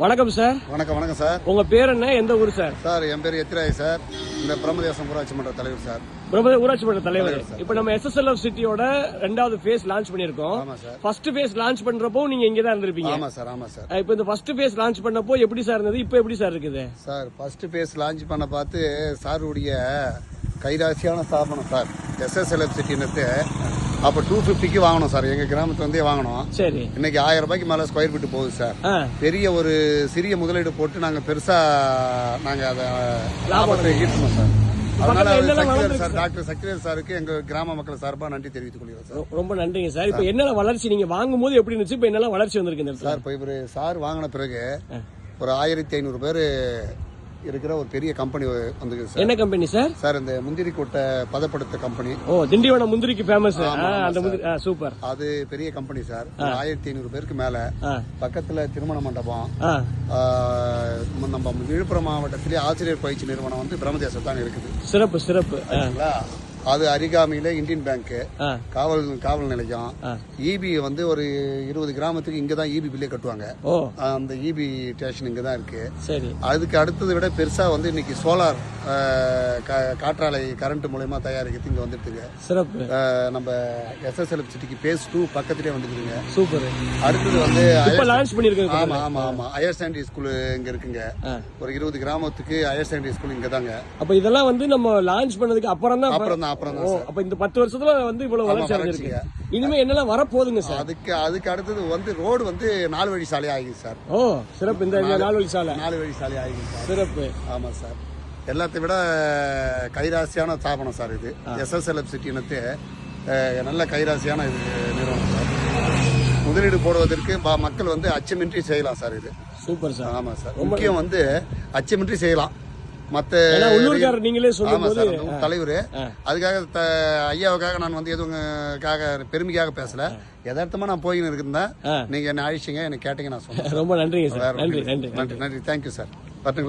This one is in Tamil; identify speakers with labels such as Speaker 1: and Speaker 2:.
Speaker 1: வணக்கம் சார்.
Speaker 2: வணக்கம் சார்.
Speaker 1: உங்க பேர் என்ன, எந்த ஊர் சார்?
Speaker 2: சார் என் பேர் எத்திராய் சார். இந்த பிரம்மதேசம் ஊராட்சி மன்ற தலைவர் சார்.
Speaker 1: ஊராட்சி மன்ற தலைவர். இப்ப நம்ம SSLF சிட்டியோட 2வது ஃபேஸ் லான்ச் பண்ணிருக்கோம். ஃபர்ஸ்ட் ஃபேஸ் லான்ச் பண்றப்போ நீங்க இங்க தான் இருந்திருப்பீங்க.
Speaker 2: ஆமா சார்.
Speaker 1: இப்ப இந்த ஃபர்ஸ்ட் ஃபேஸ் லான்ச் பண்ணப்போ எப்படி சார் இருந்தது, இப்போ எப்படி சார் இருக்குது?
Speaker 2: சார் ஃபர்ஸ்ட் ஃபேஸ் லான்ச் பண்ண பார்த்து சாருடைய கைராசியான ஸ்தாபனம் சார் SSLF சிட்டின்னு. அப்ப 250க்கு வாங்கணும் சார், எங்க கிராமத்துல இருந்தே வாங்கணும்.
Speaker 1: சரி.
Speaker 2: இன்னைக்கு 1000 ரூபாய்க்கு மேல ஸ்கொயர் ஃபீட் போகுது சார். பெரிய ஒரு சிறிய முதலீடு போட்டு நாங்க பெருசா அதை லாபத்தை ஈட்டணும் சார். அதனால சார் டாக்டர் சக்திவேல் சாருக்கு எங்க கிராம மக்கள் சார்பா நன்றி தெரிவித்துக் கொள்கிறோம் சார்.
Speaker 1: ரொம்ப நன்றிங்க சார். இப்ப என்ன வளர்ச்சி நீங்க வாங்கும் போது எப்படி இருந்துச்சு, இப்ப என்ன வளர்ச்சி வந்திருக்கு
Speaker 2: சார்? இப்ப இவரு சார் வாங்கின பிறகு ஒரு 1500 பேர் இருக்கிற ஒரு பெரிய கம்பெனி வந்துருக்கு சார்.
Speaker 1: என்ன கம்பெனி சார்?
Speaker 2: சார் இந்த முந்திரி கொட்டை பதப்படுத்த கம்பெனி.
Speaker 1: ஓ, திண்டிவனம் முந்திரிக்கு ஃபேமஸ். அந்த முந்திரி சூப்பர்.
Speaker 2: அது பெரிய கம்பெனி சார். 1500 பேருக்கு மேல. பக்கத்துல திருமண மண்டபம். நம்ம விழுப்புரம் மாவட்டத்திலே ஆசிரியர் பயிற்சி நிறுவனம் வந்து பிரம்மதேசம் தான் இருக்குது.
Speaker 1: சிறப்பு.
Speaker 2: அது அருகாமையில இந்தியன் பேங்க், காவல் நிலையம், இபி வந்து ஒரு 20 கிராமத்துக்கு இங்கதான் இபி பில்லே கட்டுவாங்க. அந்த இபி ஸ்டேஷன் இங்கதான் இருக்கு.
Speaker 1: சரி.
Speaker 2: அதுக்கு அடுத்ததை விட பெருசா வந்து இன்னைக்கு சோலார் காற்றாலை கரண்ட் மூலமா தயாரிக்கிறது இங்க வந்துருக்குங்க.
Speaker 1: சிறப்பு.
Speaker 2: நம்ம SSLF சிட்டிக்கு பேஸ் 2 பக்கத்திலே வந்துருக்குங்க.
Speaker 1: சூப்பர்.
Speaker 2: அடுத்தது வந்து
Speaker 1: லான்ச் பண்ணிருக்காங்க.
Speaker 2: ஆமா ஹையர் செகண்டரி ஸ்கூல் இங்க இருக்குங்க. ஒரு 20 கிராமத்துக்கு ஹையர் செகண்டரி ஸ்கூல் இங்க தாங்க.
Speaker 1: அப்ப இதெல்லாம் வந்து நம்ம லான்ச் பண்ணதுக்கு அப்புறம் தான். அப்ப இந்த 10 வருஷத்துல வந்து இவ்வளவு வளர்ச்சி அடைஞ்சிருக்கு. இனிமே என்னெல்லாம் வரப்போகுதுங்க சார்?
Speaker 2: அதுக்கு அடுத்தது வந்து ரோடு வந்து 4 வழி சாலை ஆகிது சார்.
Speaker 1: ஓ சிறப்பு. இந்த 4 வழி சாலை
Speaker 2: ஆகிது சார்.
Speaker 1: சிறப்பு.
Speaker 2: ஆமா சார். எல்லாத்தையும் விட கைராசியான ஸ்தாபனம் சார் இது. SSLF சிட்டினத்து நல்ல கைராசியான இது நிறுவனம் சார். முதலீடு போடுவதற்கு மக்கள் வந்து அச்சமின்றி செய்யலாம் சார். இது
Speaker 1: சூப்பர் சார்.
Speaker 2: ஆமா சார். முக்கியம் வந்து அச்சமின்றி செய்யலாம். மத்த
Speaker 1: நீங்களே
Speaker 2: தலைவர் அதுக்காக ஐயாவுக்காக நான் வந்து எதுவும் பெருமைக்காக பேசல. யதார்த்தமா நான் போயின்னு இருக்குதான். நீங்க என்ன அழிச்சிங்க, என்ன கேட்டீங்க, நான் சொன்னேன்.
Speaker 1: ரொம்ப நன்றிங்க சார். நன்றி.
Speaker 2: Thank you sir. பாத்தீங்களா?